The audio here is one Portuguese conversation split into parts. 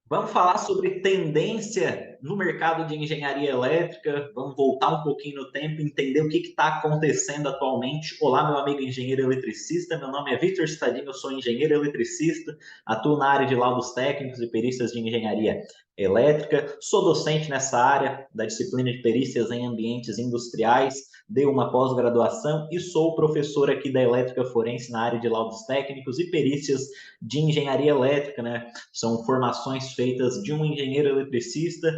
Vamos falar sobre tendência no mercado de engenharia elétrica. Vamos voltar um pouquinho no tempo, entender o que está acontecendo atualmente. Olá, meu amigo engenheiro eletricista. Meu nome é Vitor Stadinho, eu sou engenheiro eletricista, atuo na área de laudos técnicos e perícias de engenharia elétrica. Sou docente nessa área da disciplina de perícias em ambientes industriais. Dei uma pós-graduação e sou professor aqui da elétrica forense na área de laudos técnicos e perícias de engenharia elétrica, né? São formações feitas de um engenheiro eletricista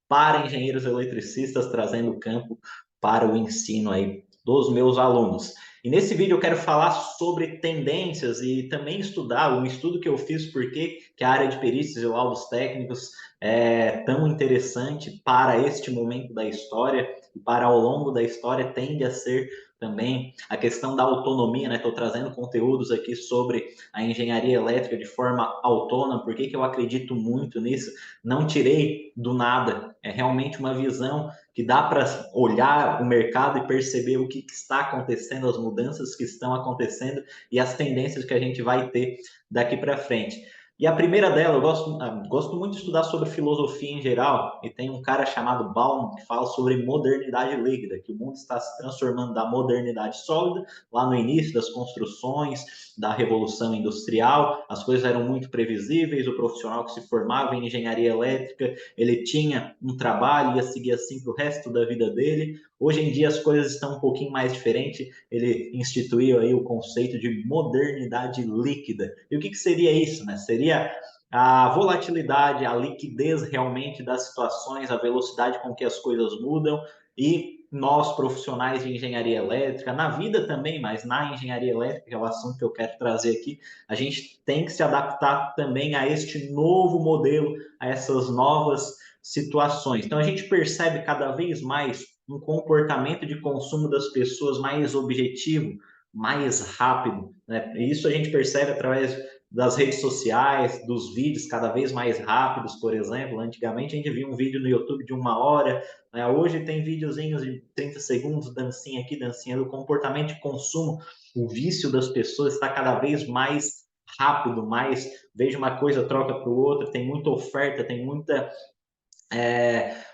para engenheiros eletricistas, trazendo o campo para o ensino aí dos meus alunos. E nesse vídeo eu quero falar sobre tendências e também estudar um estudo que eu fiz porque que a área de perícias e laudos técnicos é tão interessante para este momento da história e para ao longo da história tende a ser também a questão da autonomia, né? Estou trazendo conteúdos aqui sobre a engenharia elétrica de forma autônoma. Por que que eu acredito muito nisso? Não tirei do nada. É realmente uma visão que dá para olhar o mercado e perceber o que está acontecendo, as mudanças que estão acontecendo e as tendências que a gente vai ter daqui para frente. E a primeira dela, eu gosto muito de estudar sobre filosofia em geral, e tem um cara chamado Baum que fala sobre modernidade líquida, que o mundo está se transformando da modernidade sólida, lá no início das construções, da Revolução Industrial, as coisas eram muito previsíveis, o profissional que se formava em engenharia elétrica, ele tinha um trabalho, ia seguir assim para o resto da vida dele. Hoje em dia as coisas estão um pouquinho mais diferentes, ele instituiu aí o conceito de modernidade líquida. E o que seria isso, né? Seria a volatilidade, a liquidez realmente das situações, a velocidade com que as coisas mudam e nós, profissionais de engenharia elétrica, na vida também, mas na engenharia elétrica, que é o assunto que eu quero trazer aqui, a gente tem que se adaptar também a este novo modelo, a essas novas situações. Então, a gente percebe cada vez mais um comportamento de consumo das pessoas mais objetivo, mais rápido, né? E isso a gente percebe através das redes sociais, dos vídeos cada vez mais rápidos, por exemplo. Antigamente a gente via um vídeo no YouTube de 1 hora, né? Hoje tem videozinhos de 30 segundos, dancinha aqui, dancinha do comportamento de consumo. O vício das pessoas está cada vez mais rápido, mais veja uma coisa, troca para o outro, tem muita oferta, tem muita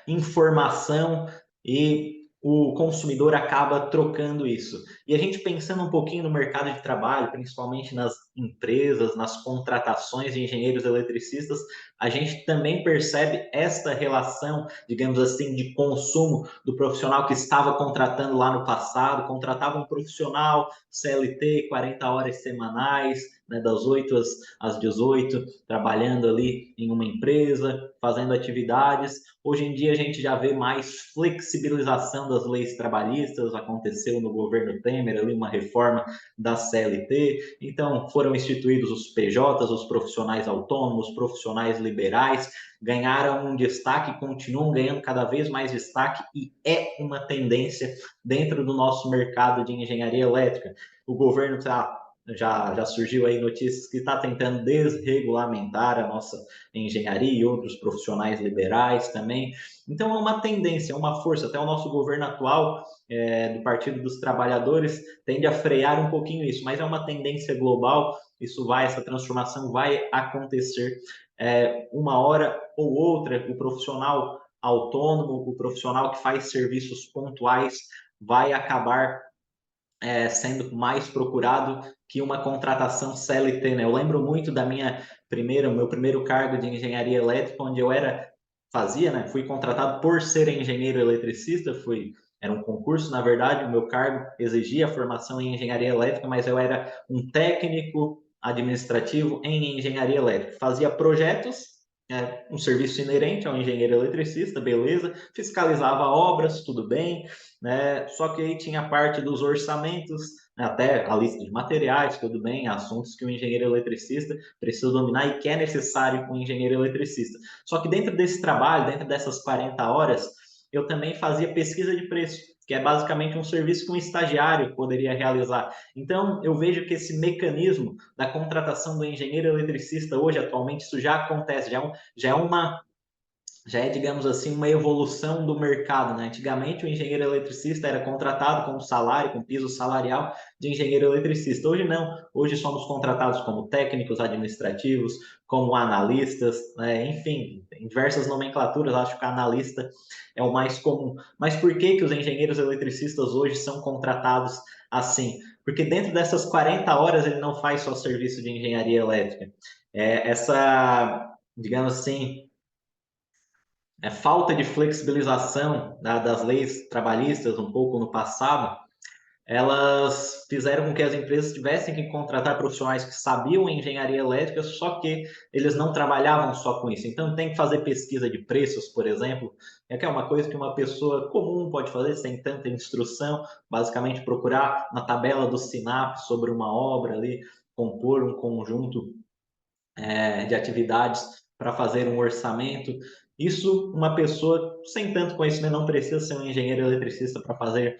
informação e o consumidor acaba trocando isso. E a gente pensando um pouquinho no mercado de trabalho, principalmente nas empresas, nas contratações de engenheiros eletricistas, a gente também percebe esta relação, digamos assim, de consumo do profissional que estava contratando lá no passado, contratava um profissional CLT, 40 horas semanais, né, das 8 às 18, trabalhando ali em uma empresa, fazendo atividades. Hoje em dia a gente já vê mais flexibilização das leis trabalhistas, aconteceu no governo Temer ali uma reforma da CLT, então foram instituídos os PJs, os profissionais autônomos, profissionais liberais, ganharam um destaque, continuam ganhando cada vez mais destaque e é uma tendência dentro do nosso mercado de engenharia elétrica. O governo está já surgiu aí notícias que está tentando desregulamentar a nossa engenharia e outros profissionais liberais também. Então é uma tendência, é uma força. Até o nosso governo atual, do Partido dos Trabalhadores, tende a frear um pouquinho isso, mas é uma tendência global. Essa transformação vai acontecer uma hora ou outra. O profissional autônomo, o profissional que faz serviços pontuais, vai acabar sendo mais procurado que uma contratação CLT, né? Eu lembro muito da meu primeiro cargo de engenharia elétrica, onde fazia, né? Fui contratado por ser engenheiro eletricista, era um concurso, na verdade, o meu cargo exigia formação em engenharia elétrica, mas eu era um técnico administrativo em engenharia elétrica. Fazia projetos, um serviço inerente ao engenheiro eletricista, beleza, fiscalizava obras, tudo bem, né? Só que aí tinha a parte dos orçamentos, né? Até a lista de materiais, tudo bem, assuntos que o engenheiro eletricista precisa dominar e que é necessário um engenheiro eletricista. Só que dentro desse trabalho, dentro dessas 40 horas, eu também fazia pesquisa de preço, que é basicamente um serviço que um estagiário poderia realizar. Então, eu vejo que esse mecanismo da contratação do engenheiro eletricista hoje, atualmente, isso já acontece, já é uma já é, digamos assim, uma evolução do mercado, né? Antigamente, o engenheiro eletricista era contratado com salário, com piso salarial de engenheiro eletricista. Hoje não. Hoje somos contratados como técnicos administrativos, como analistas, né? Enfim, em diversas nomenclaturas. Acho que analista é o mais comum. Mas por que que os engenheiros eletricistas hoje são contratados assim? Porque dentro dessas 40 horas ele não faz só serviço de engenharia elétrica. Digamos assim, falta de flexibilização, né, das leis trabalhistas um pouco no passado, elas fizeram com que as empresas tivessem que contratar profissionais que sabiam engenharia elétrica, só que eles não trabalhavam só com isso. Então, tem que fazer pesquisa de preços, por exemplo, que é uma coisa que uma pessoa comum pode fazer sem tanta instrução, basicamente procurar na tabela do SINAP sobre uma obra ali, compor um conjunto de atividades para fazer um orçamento. Isso, uma pessoa sem tanto conhecimento não precisa ser um engenheiro eletricista para fazer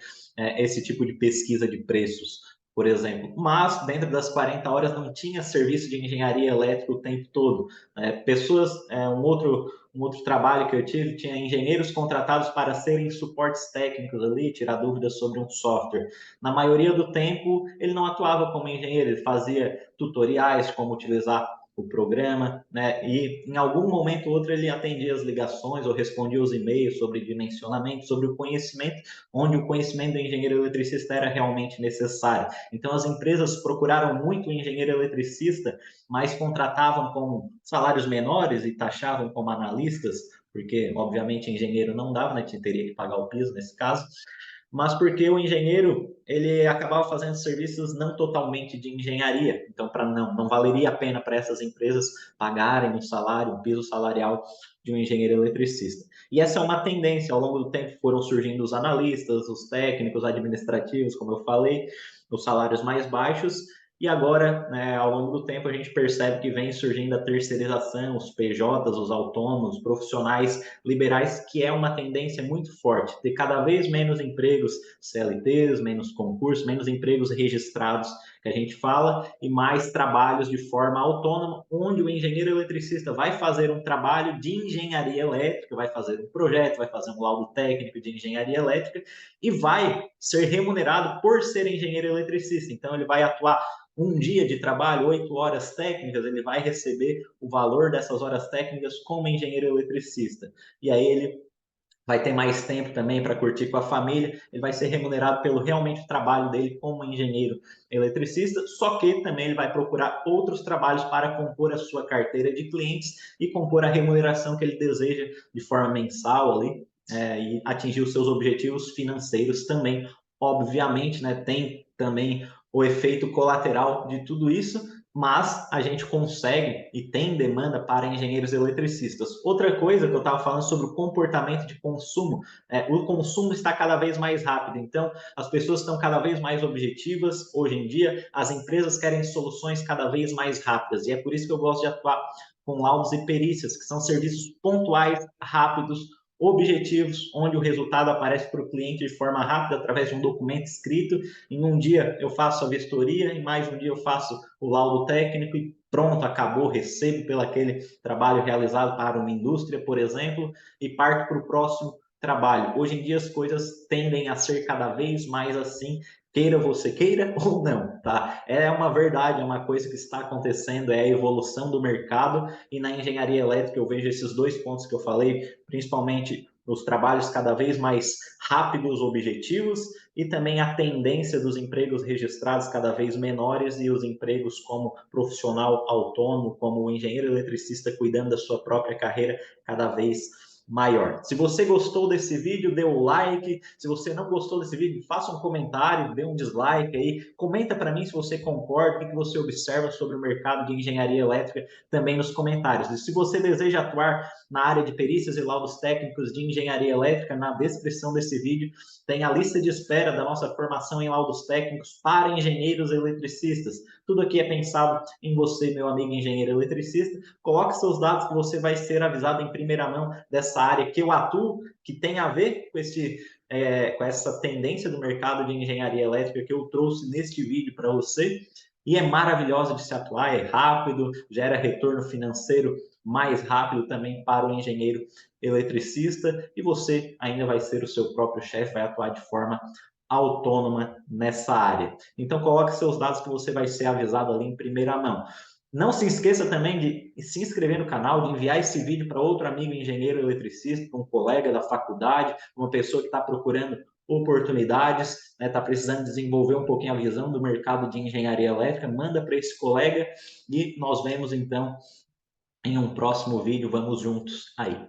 esse tipo de pesquisa de preços, por exemplo. Mas, dentro das 40 horas, não tinha serviço de engenharia elétrica o tempo todo. Um outro trabalho que eu tive, tinha engenheiros contratados para serem suportes técnicos ali, tirar dúvidas sobre um software. Na maioria do tempo, ele não atuava como engenheiro, ele fazia tutoriais, como utilizar o programa, né? E em algum momento ou outro ele atendia as ligações ou respondia os e-mails sobre dimensionamento, sobre o conhecimento, onde o conhecimento do engenheiro eletricista era realmente necessário. Então as empresas procuraram muito o engenheiro eletricista, mas contratavam com salários menores e taxavam como analistas, porque obviamente engenheiro não dava, né? Teria que pagar o piso nesse caso, mas porque o engenheiro ele acabava fazendo serviços não totalmente de engenharia, então para não valeria a pena para essas empresas pagarem um salário, um piso salarial de um engenheiro eletricista. E essa é uma tendência, ao longo do tempo foram surgindo os analistas, os técnicos administrativos, como eu falei, os salários mais baixos, e agora, né, ao longo do tempo, a gente percebe que vem surgindo a terceirização, os PJs, os autônomos, profissionais liberais, que é uma tendência muito forte, ter cada vez menos empregos CLTs, menos concursos, menos empregos registrados, que a gente fala, e mais trabalhos de forma autônoma, onde o engenheiro eletricista vai fazer um trabalho de engenharia elétrica, vai fazer um projeto, vai fazer um laudo técnico de engenharia elétrica e vai ser remunerado por ser engenheiro eletricista. Então, ele vai atuar um dia de trabalho, 8 horas técnicas, ele vai receber o valor dessas horas técnicas como engenheiro eletricista. E aí ele vai ter mais tempo também para curtir com a família, ele vai ser remunerado pelo realmente trabalho dele como engenheiro eletricista, só que também ele vai procurar outros trabalhos para compor a sua carteira de clientes e compor a remuneração que ele deseja de forma mensal ali, e atingir os seus objetivos financeiros também. Obviamente, né, tem também o efeito colateral de tudo isso, mas a gente consegue e tem demanda para engenheiros eletricistas. Outra coisa que eu estava falando sobre o comportamento de consumo, o consumo está cada vez mais rápido, então as pessoas estão cada vez mais objetivas. Hoje em dia, as empresas querem soluções cada vez mais rápidas, e é por isso que eu gosto de atuar com laudos e perícias, que são serviços pontuais, rápidos, objetivos, onde o resultado aparece para o cliente de forma rápida, através de um documento escrito. Em um dia eu faço a vistoria, em mais um dia eu faço o laudo técnico e pronto, acabou, recebo pelo aquele trabalho realizado para uma indústria, por exemplo, e parto para o próximo trabalho. Hoje em dia as coisas tendem a ser cada vez mais assim, queira você queira ou não, tá? É uma verdade, é uma coisa que está acontecendo, é a evolução do mercado, e na engenharia elétrica eu vejo esses dois pontos que eu falei, principalmente os trabalhos cada vez mais rápidos, objetivos, e também a tendência dos empregos registrados cada vez menores e os empregos como profissional autônomo, como o engenheiro eletricista cuidando da sua própria carreira cada vez maior. Se você gostou desse vídeo, dê o like. Se você não gostou desse vídeo, faça um comentário, dê um dislike aí. Comenta para mim se você concorda, o que você observa sobre o mercado de engenharia elétrica também nos comentários. E se você deseja atuar na área de perícias e laudos técnicos de engenharia elétrica, na descrição desse vídeo tem a lista de espera da nossa formação em laudos técnicos para engenheiros eletricistas. Tudo aqui é pensado em você, meu amigo engenheiro eletricista. Coloque seus dados que você vai ser avisado em primeira mão dessa área que eu atuo, que tem a ver com essa tendência do mercado de engenharia elétrica que eu trouxe neste vídeo para você. E é maravilhosa de se atuar, é rápido, gera retorno financeiro mais rápido também para o engenheiro eletricista, e você ainda vai ser o seu próprio chefe, vai atuar de forma autônoma nessa área. Então, coloque seus dados que você vai ser avisado ali em primeira mão. Não se esqueça também de se inscrever no canal, de enviar esse vídeo para outro amigo engenheiro eletricista, para um colega da faculdade, uma pessoa que está procurando oportunidades, está precisando desenvolver um pouquinho a visão do mercado de engenharia elétrica, manda para esse colega e nós vemos então em um próximo vídeo. Vamos juntos aí.